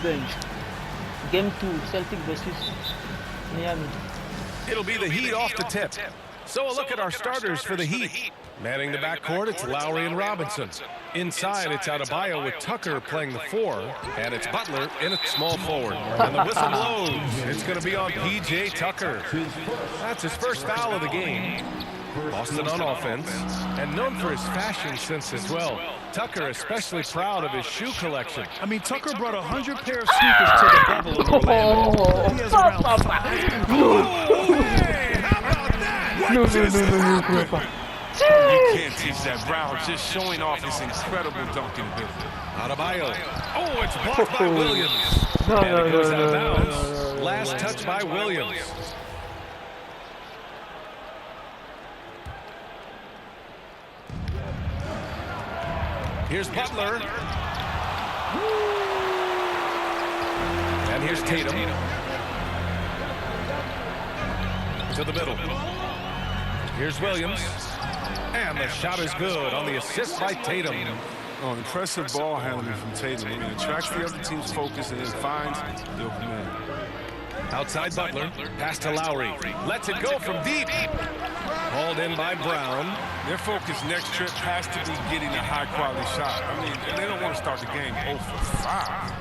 bench. Game 2, Celtic versus Miami. It'll be the Heat off the tip. So a look at our starters for the Heat. Manning the backcourt, it's Lowry and Robinson. Inside, it's Adebayo with Tucker playing the 4, and it's Butler in at small forward. And the whistle blows. It's going to be on P.J. Tucker. That's his first foul of the game. Boston on offense, and known for his fashion sense as well. Tucker especially proud of his shoe collection. I mean, Tucker brought 100 pair of sneakers to the bubble in Orlando. He has around 5. Hey, how about that? No. You can't teach that. Brown just showing off his incredible dunking ability. Adebayo. Oh, it's blocked by Williams. And it goes out of bounds. Last touch by Williams. Here's Butler. And here's Tatum. To the middle. Here's Williams. And the shot is good on the assist by Tatum. Oh, impressive ball handling from Tatum. I mean, attracts the other team's focus and then finds the open man. Outside Butler. Pass to Lowry. Lets it go from deep. Hauled in by Brown. Their focus next trip has to be getting a high-quality shot. I mean, they don't want to start the game 0 for 5.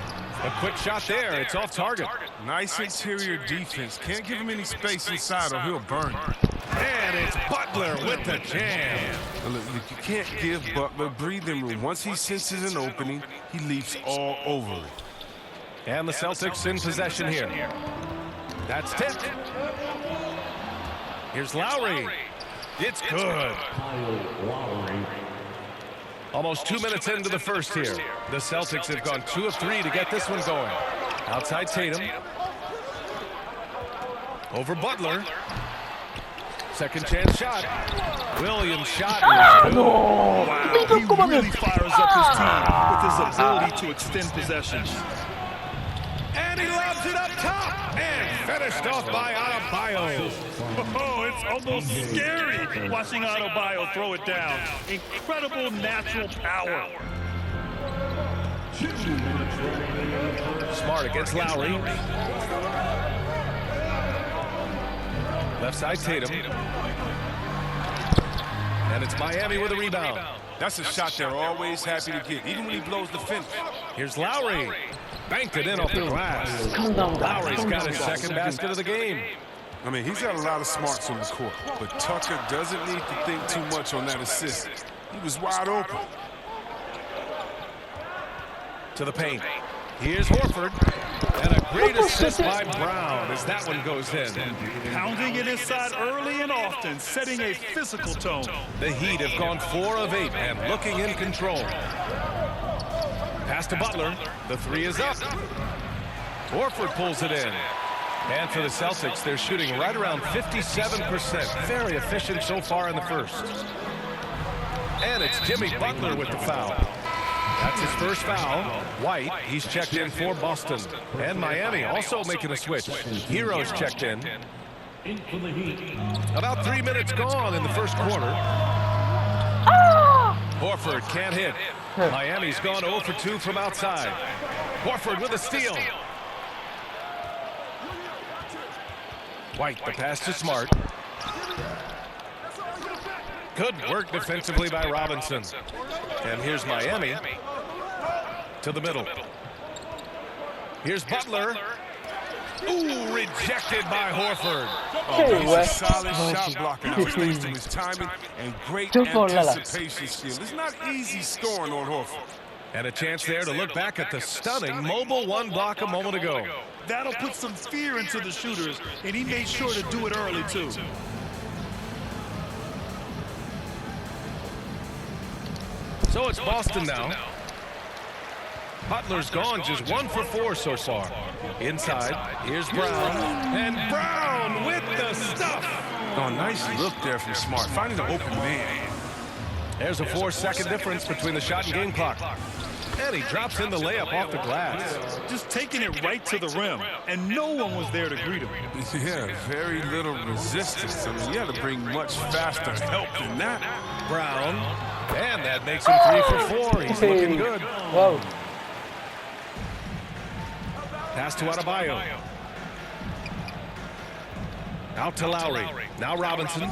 A quick shot there. It's off target. Nice interior defense. Can't give him any space inside or he'll burn you. And it's Butler with the jam. Look, you can't give Butler breathing room. Once he senses an opening, he leaps all over it. And the Celtics in possession here. That's tipped. Here's Lowry. It's good. Almost 2 minutes into the first here. The Celtics have gone 2 of 3 to get this one going. Outside Tatum. Over Butler. Second chance shot. Williams shot. Wow, he really fires up his team with his ability to extend possessions. And he lobs it up top. And finished off by Adebayo. Oh, it's almost scary watching Adebayo throw it down. Incredible natural power. Smart against Lowry. Left side Tatum. And it's Miami with a rebound. That's a shot they're always happy to get, even when he blows the finish. Here's Lowry. Banked it in off the glass. Calm down, guys. Lowry's got his second basket of the game. I mean, he's got a lot of smarts on the court, but Tucker doesn't need to think too much on that assist. He was wide open. To the paint. Here's Horford. And a great assist by Brown as that one goes in. Pounding it inside early and often, setting a physical tone. The Heat have gone 4 of 8 and looking in control. Pass to Butler. The 3 is up. Horford pulls it in. And for the Celtics, they're shooting right around 57%. Very efficient so far in the first. And it's Jimmy Butler with the foul. That's his first foul. White, he's checked in for Boston. And Miami also making a switch. Heroes checked in. About 3 minutes gone in the first quarter. Horford can't hit. Miami's gone 0 for 2 from outside. Horford with a steal. White, the pass to Smart. Good work defensively by Robinson. And here's Miami. To the middle. Here's Butler. Ooh, rejected by Horford. Oh, he's a solid shot blocker. Thanks to his timing and great anticipation skill. It's not easy scoring on Horford. And a chance there to look back at the stunning mobile 1 block a moment ago. That'll put some fear into the shooters, and he made sure to do it early, too. So it's Boston now. Butler's gone just 1 for 4 so far. Inside, here's Brown. And Brown with the stuff. Oh, nice look there from Smart, finding the open man. There's a 4-second difference between the shot and game clock. And he drops in the layup off the glass. Just taking it right to the rim, and no one was there to greet him. Yeah, very little resistance. I mean, you had to bring much faster help than that. Brown. And that makes him 3 for 4. He's looking good. Wow. Pass to Adebayo. Out to Lowry. Now Robinson.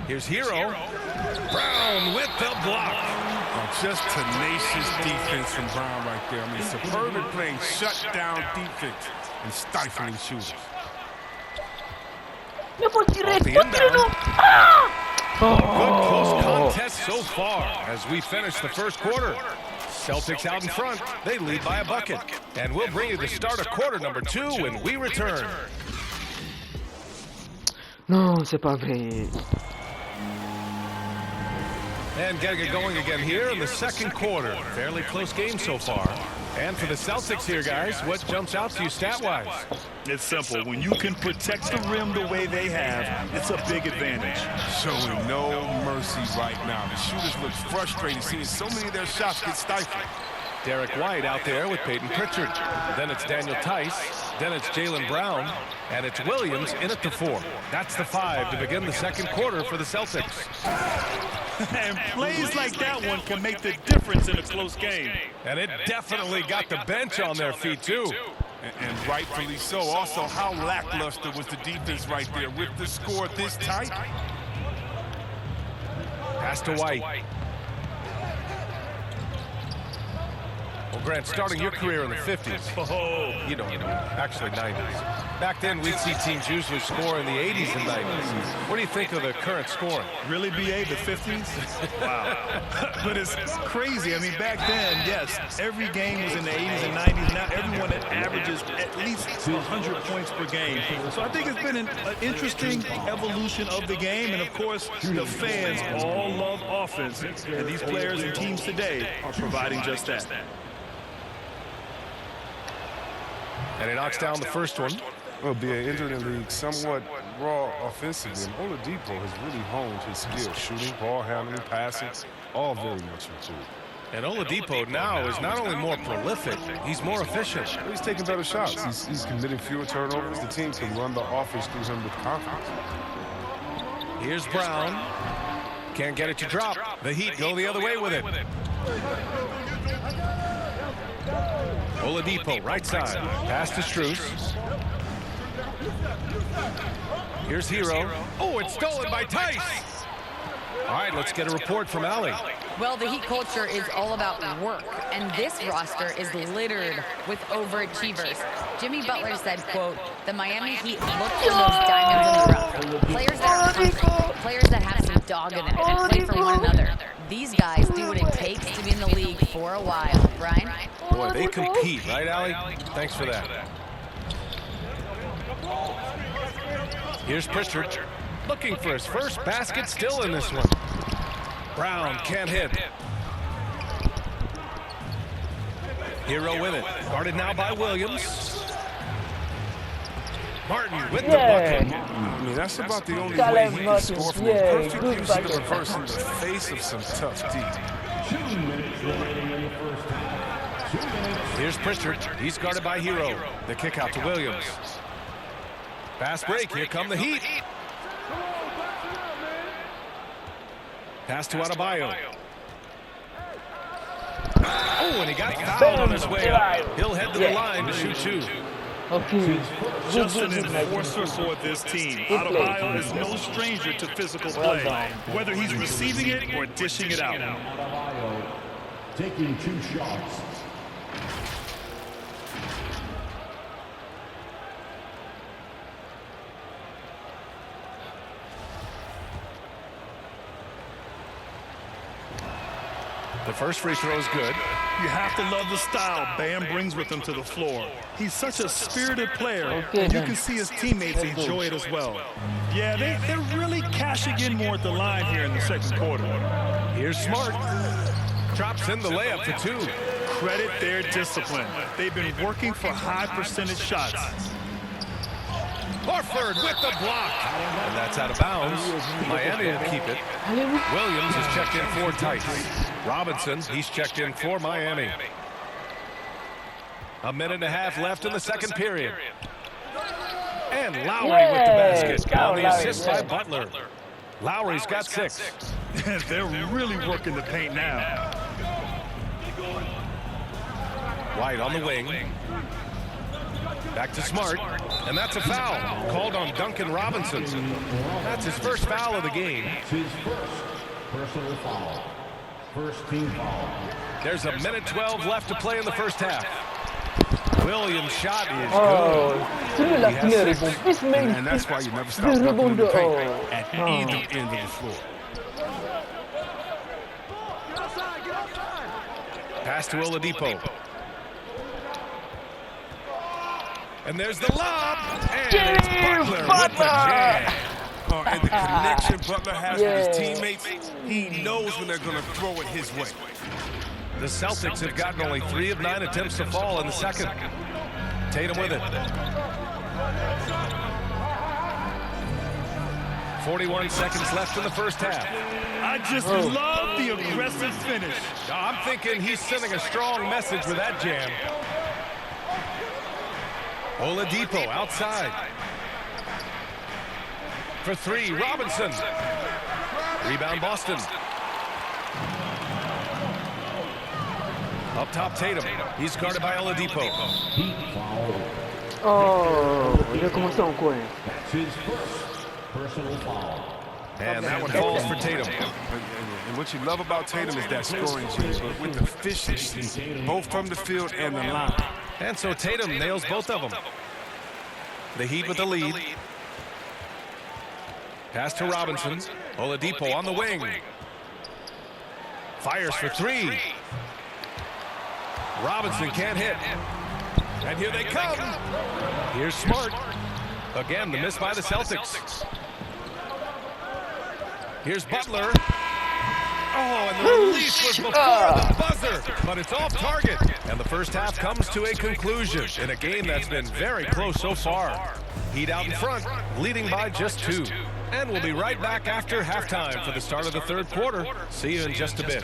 Here's Hero. Brown with the block. Just tenacious defense from Brown right there. I mean, superb at playing shutdown defense and stifling shooters. Me può tirare, Off the può inbound. tirare. Ah! Good close contest so far as we finish the first quarter. Celtics out in front. They lead by a bucket. And we'll bring you the start of quarter number 2 when we return. Non, c'est pas vrai. And getting it going again here in the second quarter. Fairly close game so far. And for the Celtics here, guys, what jumps out to you stat-wise? It's simple. When you can protect the rim the way they have, it's a big advantage. Showing no mercy right now. The shooters look frustrated seeing so many of their shots get stifled. Derek White out there with Peyton Pritchard. Then it's Daniel Tice. Then it's Jaylen Brown. And it's Williams in at the 4. That's the 5 to begin the second quarter for the Celtics. And plays like that one can make the difference in a close game. And it definitely got the bench on their feet, too. And rightfully so. Also, how lackluster was the defense right there with the score this tight? Pass to White. Well, Grant, starting your career in the 50s. Oh, You don't know, actually 90s. Back then, we'd see teams usually score in the 80s and 90s. What do you think of the current scoring? really, BA, the 50s? Wow. But it's crazy. I mean, back then, yes, every game was in the 80s and 90s. Now everyone averages at least 100 points per game. So I think it's been an interesting evolution of the game. And, of course, the fans all love offense. And these players and teams today are providing just that. And he knocks down the first one. Will be an entered in the league somewhat raw offensively. And Oladipo has really honed his skills. Shooting, ball handling, passing, all very much improved. And Oladipo now is not only more prolific, he's more efficient. He's taking better shots. He's committing fewer turnovers. The team can run the offense through him with confidence. Here's Brown. Can't get it to drop. The Heat go the other way with it. Oladipo, right side. Pass to Strus. Here's Hero. Oh, it's stolen by Tice. All right, let's get a report from Allie. Well, the Heat culture is all about work, and this roster is littered with overachievers. Jimmy Butler said, quote, "The Miami Heat look for those diamonds in the rough. Players that are hungry, players that have some dog in them and play for one another. These guys do what it takes to be in the league for a while." Brian? Boy, they compete, right, Allie? Thanks for that. Here's Pritchard, looking for his first basket still in this one. Brown can't hit. Hero with it. Guarded now by Williams. Martin with the bucket. I mean, that's about the only way Caleb he can Martin, score from yeah, a perfect good use of the bucket. reverse in the face of some tough D. Here's Pritchard. He's guarded by Hero. The kick out to Williams. Fast break. Here come the Heat. Pass to Adebayo. Oh, and he got fouled on his way up. He'll head to the line to shoot 2. Okay. Just an enforcer for this team. Adebayo is no stranger to physical play, whether he's receiving it or dishing it out. Taking 2 shots. The first free throw is good. You have to love the style Bam brings with him to the floor. He's such a spirited player, Okay, and you then. can see his teammates enjoy it as well. Yeah, they're really cashing in more at the line here in the second quarter. Here's Smart. Drops in the layup for 2. Credit their discipline. They've been working for high percentage shots. Horford with the block. And that's out of bounds. Miami will keep it. Williams is checked in for Tice. Robinson, he's checked in for Miami. A minute and a half left in the second period. And Lowry with the basket. On the assist by Butler. Lowry's got 6. They're really working the paint now. White on the wing. Back to Smart. And that's a foul called on Duncan Robinson. That's his first foul of the game. His first personal foul. First team foul. There's a minute 12 left to play in the first half. Williams' shot is Celui là qui est bon. And that's why you never stop dunking in the paint at either end of the floor. Pass to Oladipo. And there's the lob. And it's Butler with the jam. And the connection Butler has with his teammates, he knows when they're going to throw it his way. The Celtics have gotten only 3 of 9 attempts to fall in the second. Tatum with it. 41 seconds left in the first half. I just love the aggressive finish. I'm thinking he's sending a strong message with that jam. Oladipo outside. For 3, Robinson. Rebound Boston. Up top Tatum. He's guarded by Oladipo. Il a commencé en coin. That's his first personal foul. And that one falls for Tatum. And what you love about Tatum is that scoring gene, but with efficiency, both from the field and the line. And so Tatum nails both of them. The Heat with the lead. Pass to Robinson. Oladipo on the wing. Fires for 3. Robinson can't hit. And here they come. Here's Smart. Again, the miss by the Celtics. Here's Butler. Oh, and the release was before the buzzer, but it's off target. And the first half comes to a conclusion in a game that's been very close so far. Heat out in front, leading by just 2. And we'll be right back after halftime for the start of the third quarter. See you in just a bit.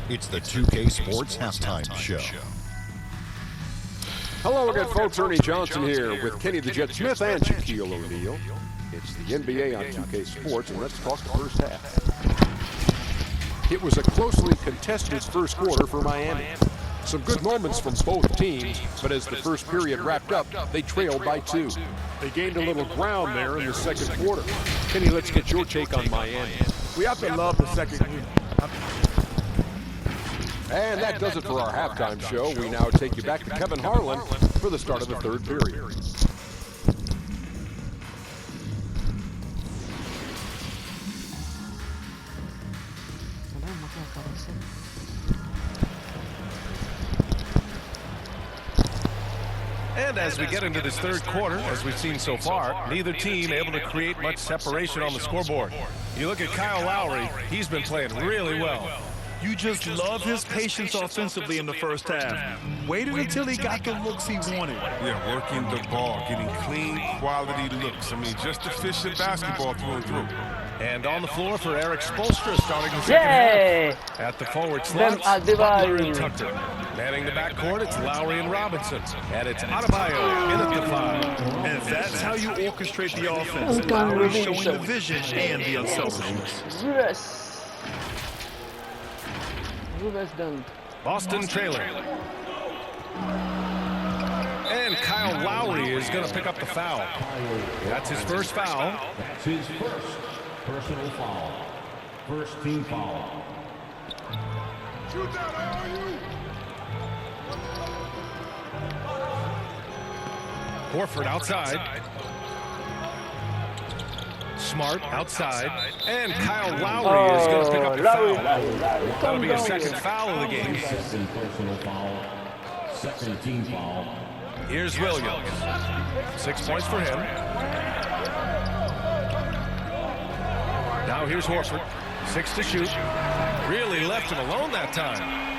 It's the 2K Sports Halftime Show. Hello again, folks. Ernie Johnson here with Kenny the Jet Smith and Shaquille O'Neal. It's the NBA on 2K Sports, and let's talk the first half. It was a closely contested first quarter for Miami. Some good moments from both teams, but as the first period wrapped up, they trailed by 2. They gained a little ground there in the second quarter. Kenny, let's get your take on Miami. We have to love the second unit. And that does it for our halftime show. We now take you back to Kevin Harlan for the start of the third period. And as we get into this third quarter, as we've seen so far, neither team able to create much separation on the scoreboard. You look at Kyle Lowry, he's been playing really well. You just love his patience offensively in the first half. Waited until he got the looks he wanted. Yeah, working the ball, getting clean, quality looks. I mean, just efficient basketball through and through. And on the floor for Eric Spoelstra starting the second half. At the forward slots, Butler and Tucker. Manning the backcourt, it's Lowry and Robinson. And it's Adebayo in at the 5. And that's how you orchestrate the offense. Lowry showing the vision and the unselfishness. Boston trailing. And Kyle Lowry is going to pick up the foul. That's his first foul. That's his first personal foul. First team foul. Horford outside. Smart outside. And Kyle Lowry is going to pick up the foul. That'll be a second foul of the game. Second personal foul. Second team foul. Here's Williams. 6 points for him. Now here's Horford. 6 to shoot. Really left him alone that time.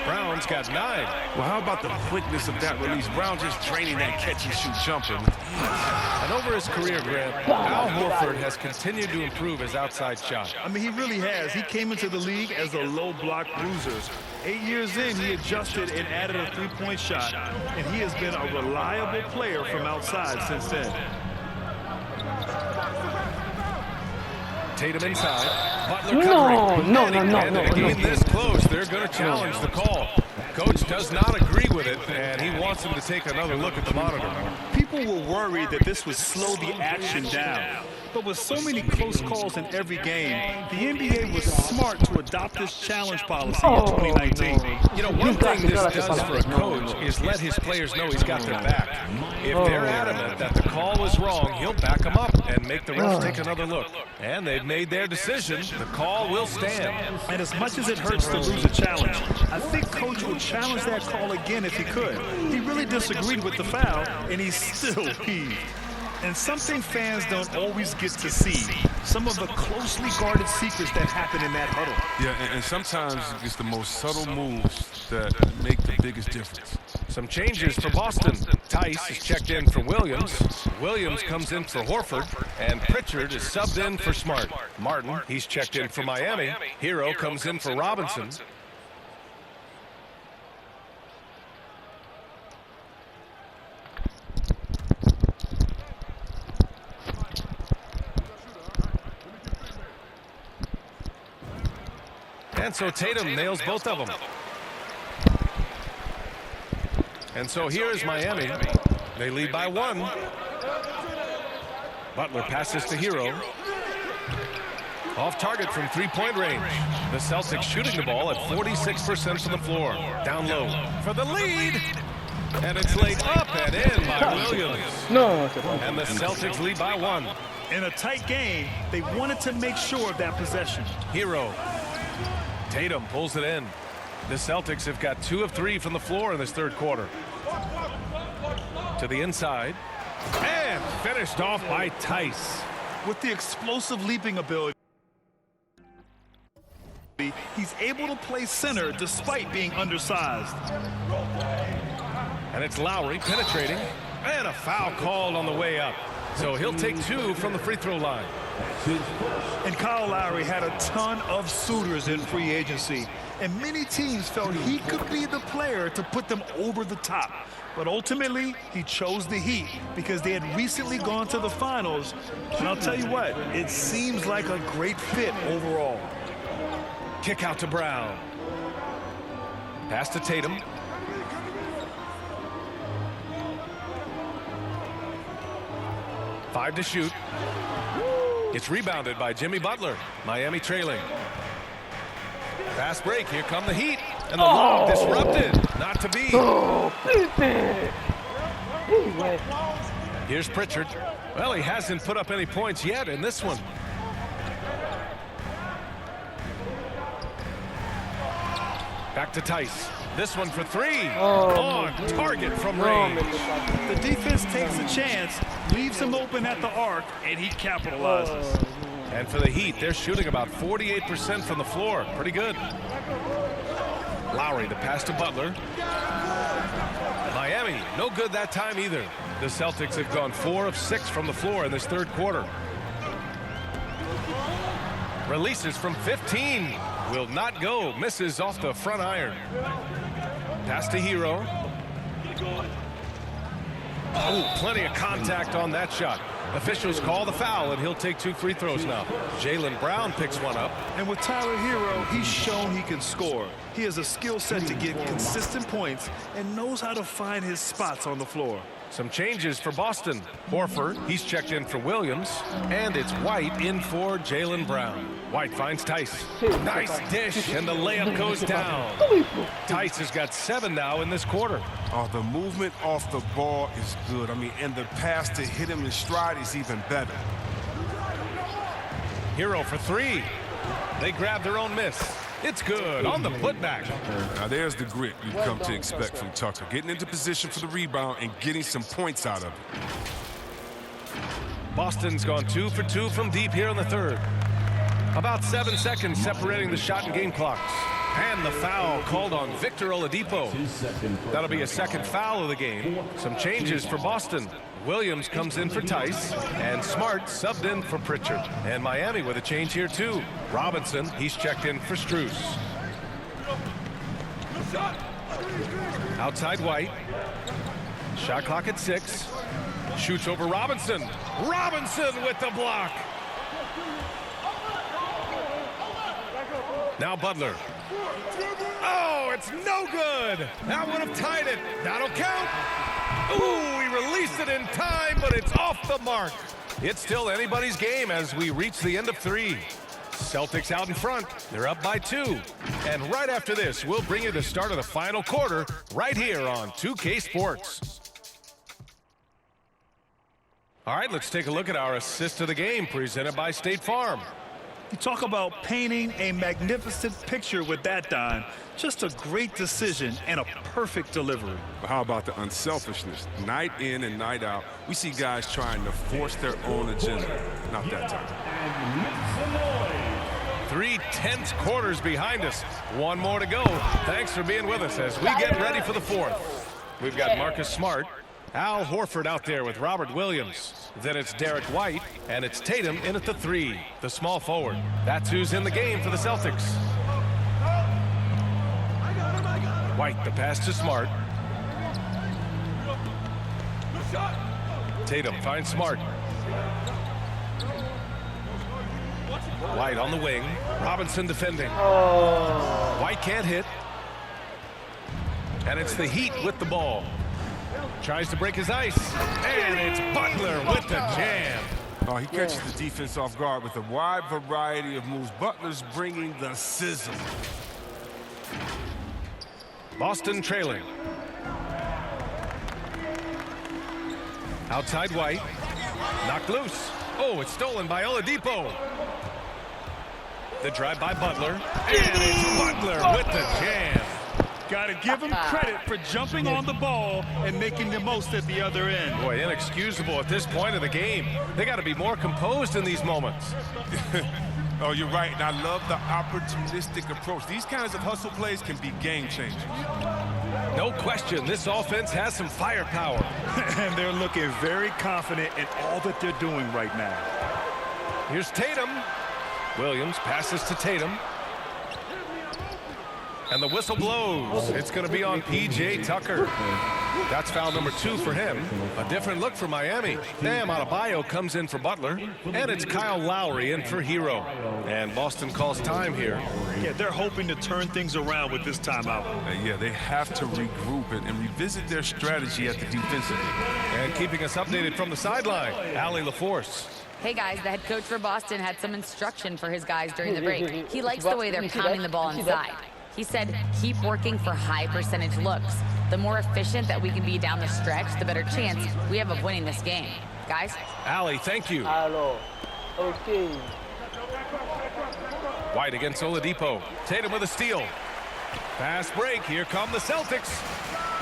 Brown's got 9. Well, how about the quickness of that release? Brown just draining that catch-and-shoot jumper. And over his career, Grant, Al Horford has continued to improve his outside shot. I mean, he really has. He came into the league as a low-block bruiser. 8 years in, he adjusted and added a three-point shot, and he has been a reliable player from outside since then. Tatum inside. Butler No, covering. no, And no, no, and no, in a game no. this close, they're going to challenge the call. Coach does not agree with it, and he wants him to take another look at the monitor. People were worried that this would slow the action down. But with so many close calls in every game, the NBA was smart to adopt this challenge policy in 2019. You know, one thing this does for a coach is let his players know he's got their back. If they're adamant that the call was wrong, he'll back them up and make the refs take another look. And they've made their decision. The call will stand. And as much as it hurts to lose a challenge, I think Coach will challenge that call again if he could. He really disagreed with the foul, and he's still peeved. And something fans don't always get to see, some of the closely guarded secrets that happen in that huddle. Yeah, and sometimes it's the most subtle moves that make the biggest difference. Some changes for Boston. Tice is checked in for Williams. Williams comes in for Horford. And Pritchard is subbed in for Smart. Martin, he's checked in for Miami. Hero comes in for Robinson. And so Tatum nails both of them. And so here is Miami. They lead by 1. Butler passes to Hero. Off target from three-point range. The Celtics shooting the ball at 46% from the floor. Down low for the lead. And it's laid up and in by Williams. No. And the Celtics lead by 1. In a tight game, they wanted to make sure of that possession. Hero. Tatum pulls it in. The Celtics have got 2 of 3 from the floor in this third quarter. To the inside. And finished off by Tice. With the explosive leaping ability, he's able to play center despite being undersized. And it's Lowry penetrating. And a foul called on the way up. So he'll take 2 from the free throw line. And Kyle Lowry had a ton of suitors in free agency, and many teams felt he could be the player to put them over the top. But ultimately, he chose the Heat because they had recently gone to the finals. And I'll tell you what, it seems like a great fit overall. Kick out to Brown. Pass to Tatum. Five to shoot. It's rebounded by Jimmy Butler. Miami trailing. Fast break. Here come the Heat. And the lob disrupted. Not to be. Here's Pritchard. Well, he hasn't put up any points yet in this one. Back to Tice. This one for 3. On target from range. The defense takes a chance, leaves him open at the arc, and he capitalizes. And for the Heat, they're shooting about 48% from the floor. Pretty good. Lowry, the pass to Butler. Miami, no good that time either. The Celtics have gone 4 of 6 from the floor in this third quarter. Releases from 15. Will not go. Misses off the front iron. Pass to Hero. Oh, plenty of contact on that shot. Officials call the foul, and he'll take 2 free throws now. Jaylen Brown picks one up. And with Tyler Hero, he's shown he can score. He has a skill set to get consistent points and knows how to find his spots on the floor. Some changes for Boston. Horford, he's checked in for Williams. And it's White in for Jaylen Brown. White finds Tice. Nice dish, and the layup goes down. Tice has got 7 now in this quarter. Oh, the movement off the ball is good. I mean, and the pass to hit him in stride is even better. Hero for 3. They grab their own miss. It's good on the putback. Now there's the grit you've come to expect from Tucker. Getting into position for the rebound and getting some points out of it. Boston's gone 2 for 2 from deep here in the third. About 7 seconds separating the shot and game clocks. And the foul called on Victor Oladipo. That'll be a second foul of the game. Some changes for Boston. Williams comes in for Tice, and Smart subbed in for Pritchard. And Miami with a change here too. Robinson, he's checked in for Strus. Outside White. Shot clock at 6. Shoots over Robinson. Robinson with the block. Now Butler. Oh, it's no good. That would have tied it. That'll count. Ooh, he released it in time, but it's off the mark. It's still anybody's game as we reach the end of 3. Celtics out in front. They're up by 2. And right after this, we'll bring you the start of the final quarter right here on 2K Sports. All right, let's take a look at our assist of the game presented by State Farm. You talk about painting a magnificent picture with that, Don. Just a great decision and a perfect delivery. But how about the unselfishness? Night in and night out, we see guys trying to force their own agenda. Not that time. 3 tense quarters behind us. 1 more to go. Thanks for being with us as we get ready for the 4th. We've got Marcus Smart, Al Horford out there with Robert Williams. Then it's Derek White, and it's Tatum in at the 3, the small forward. That's who's in the game for the Celtics. White, the pass to Smart. Tatum finds Smart. White on the wing. Robinson defending. White can't hit. And it's the Heat with the ball. Tries to break his ice. And it's Butler with the jam. Oh, he catches the defense off guard with a wide variety of moves. Butler's bringing the sizzle. Boston trailing. Outside White. Knocked loose. Oh, it's stolen by Oladipo. The drive by Butler. And it's Butler with the jam. Got to give him credit for jumping on the ball and making the most at the other end. Boy, inexcusable at this point of the game. They got to be more composed in these moments. Oh, you're right, and I love the opportunistic approach. These kinds of hustle plays can be game changers. No question, this offense has some firepower. And they're looking very confident in all that they're doing right now. Here's Tatum. Williams passes to Tatum. And the whistle blows. It's going to be on P.J. Tucker. That's foul number 2 for him. A different look for Miami. Bam Adebayo comes in for Butler. And it's Kyle Lowry in for Hero. And Boston calls time here. Yeah, they're hoping to turn things around with this timeout. Yeah, they have to regroup it and revisit their strategy at the defensive end. And keeping us updated from the sideline, Allie LaForce. Hey guys, the head coach for Boston had some instruction for his guys during the break. He likes the way they're pounding the ball inside. He said, keep working for high percentage looks. The more efficient that we can be down the stretch, the better chance we have of winning this game. Guys? Allie, thank you. Okay. White against Oladipo. Tatum with a steal. Fast break. Here come the Celtics.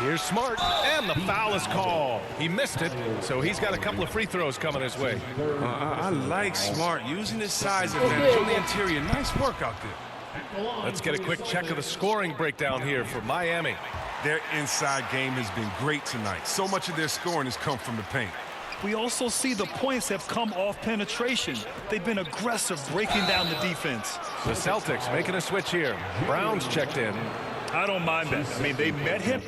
Here's Smart. And the foul is called. He missed it, so he's got a couple of free throws coming his way. I like Smart using his size advantage on the interior. Nice work out there. Let's get a quick check of the scoring breakdown here for Miami. Their inside game has been great tonight. So much of their scoring has come from the paint. We also see the points have come off penetration. They've been aggressive breaking down the defense. The Celtics making a switch here. Brown's checked in. I don't mind that. I mean, they met him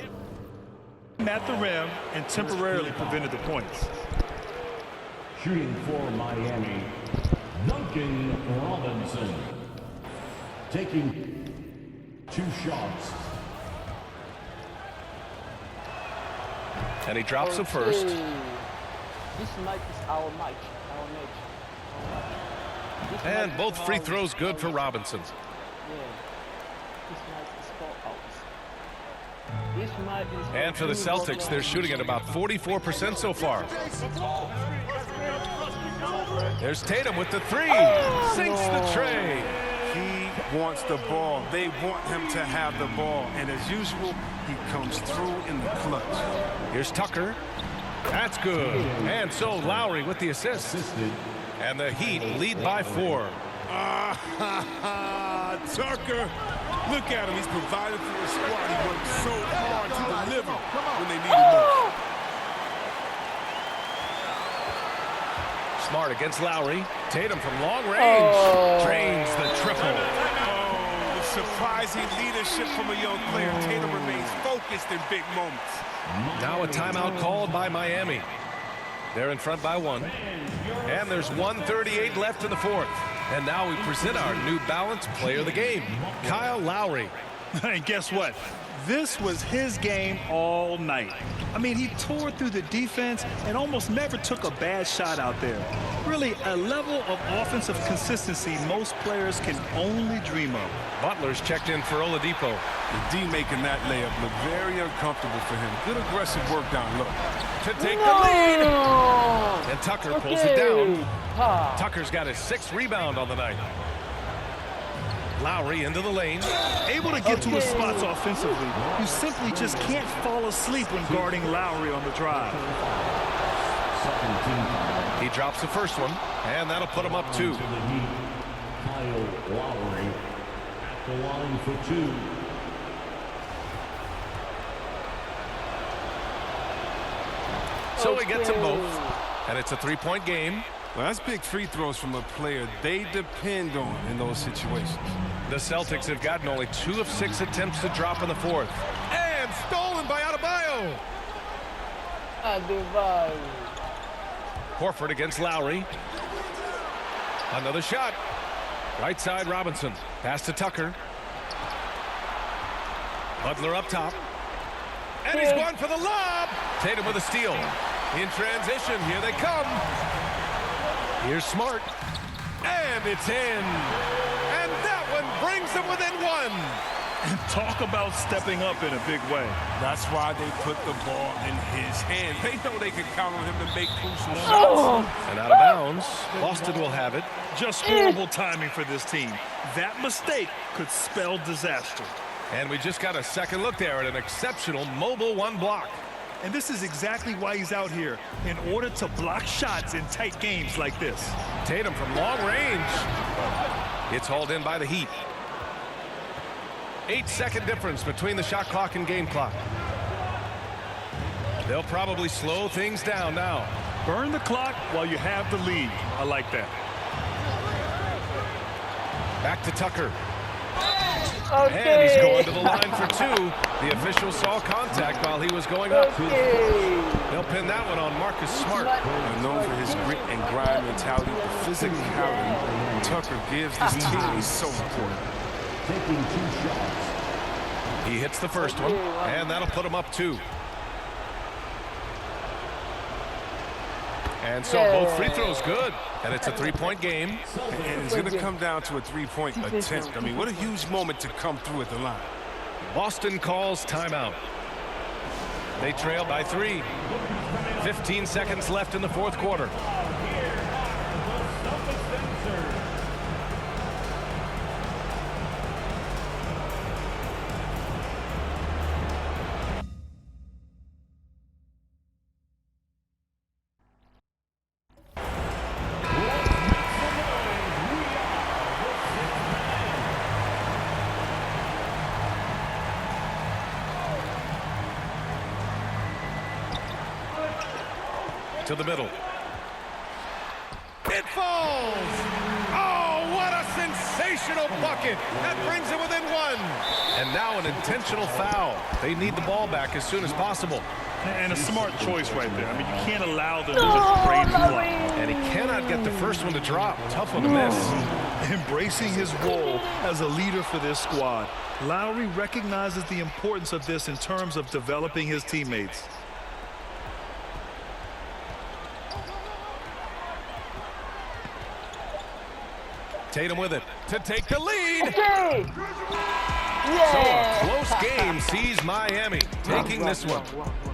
at the rim and temporarily prevented the points. Shooting for Miami, Duncan Robinson. Taking 2 shots. And he drops the first. This match is our match. And both free throws good for Robinson. Yeah. This match is 4 outs. This match is And for the Celtics, they're shooting at about 44% so far. There's Tatum with the 3. Sinks the tray. He wants the ball. They want him to have the ball. And as usual, he comes through in the clutch. Here's Tucker. That's good. And so Lowry with the assist. And the Heat lead by 4. Tucker. Look at him. He's provided for his squad. He worked so hard to deliver when they needed most. Smart against Lowry. Tatum from long range. Drains the triple. Oh, with surprising leadership from a young player. Tatum remains focused in big moments. Now a timeout called by Miami. They're in front by 1. And there's 1:38 left in the 4th. And now we present our New Balance player of the game, Kyle Lowry. And guess what? This was his game all night. I mean, he tore through the defense and almost never took a bad shot out there. Really, a level of offensive consistency most players can only dream of. Butler's checked in for Oladipo. The D making that layup look very uncomfortable for him. Good aggressive work down low. To take the lead. And Tucker pulls it down. Ha. Tucker's got his 6th rebound on the night. Lowry into the lane. Able to get to his spots offensively. You simply just can't fall asleep when guarding Lowry on the drive. He drops the first one, and that'll put him up 2. Kyle Lowry at the line for 2. So he gets them both, and it's a 3-point game. Well, that's big free throws from a player they depend on in those situations. The Celtics have gotten only 2 of 6 attempts to drop in the 4th. And stolen by Adebayo. Adebayo. Horford against Lowry. Another shot. Right side, Robinson. Pass to Tucker. Butler up top. And he's going for the lob. Tatum with a steal. In transition, here they come. Here's Smart. And it's in. And that one brings them within 1. And talk about stepping up in a big way. That's why they put the ball in his hand. They know they can count on him to make crucial shots. Oh. And out of bounds. Boston will have it. Just horrible timing for this team. That mistake could spell disaster. And we just got a second look there at an exceptional mobile 1 block. And this is exactly why he's out here, in order to block shots in tight games like this. Tatum from long range. It's hauled in by the Heat. 8-second difference between the shot clock and game clock. They'll probably slow things down now. Burn the clock while you have the lead. I like that. Back to Tucker. Okay. And he's going to the line for 2. The official saw contact while he was going up. Okay. They'll pin that one on Marcus Smart. And known for his grit and grind mentality, the physicality Tucker gives this team is so important. Taking 2 shots. He hits the first one, and that'll put him up 2. And so both free throws good. And it's a 3-point game. And it's going to come down to a 3-point attempt. I mean, what a huge moment to come through at the line. Boston calls timeout. They trail by 3. 15 seconds left in the 4th quarter. To the middle. It falls! Oh, what a sensational bucket! That brings it within 1. And now an intentional foul. They need the ball back as soon as possible. And a smart choice right there. I mean, you can't allow them to just trade the clock. And he cannot get the first one to drop. Tough one to miss. Embracing his role as a leader for this squad, Lowry recognizes the importance of this in terms of developing his teammates. Tatum with it to take the lead. Okay. So a close game sees Miami taking this one.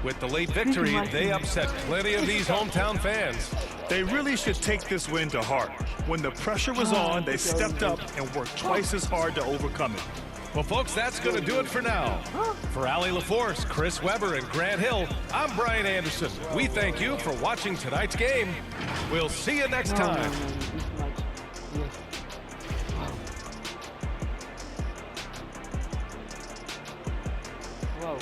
With the late victory, they upset plenty of these hometown fans. They really should take this win to heart. When the pressure was on, they stepped up and worked twice as hard to overcome it. Well, folks, that's going to do it for now. For Allie LaForce, Chris Webber, and Grant Hill, I'm Brian Anderson. We thank you for watching tonight's game. We'll see you next time. Wow.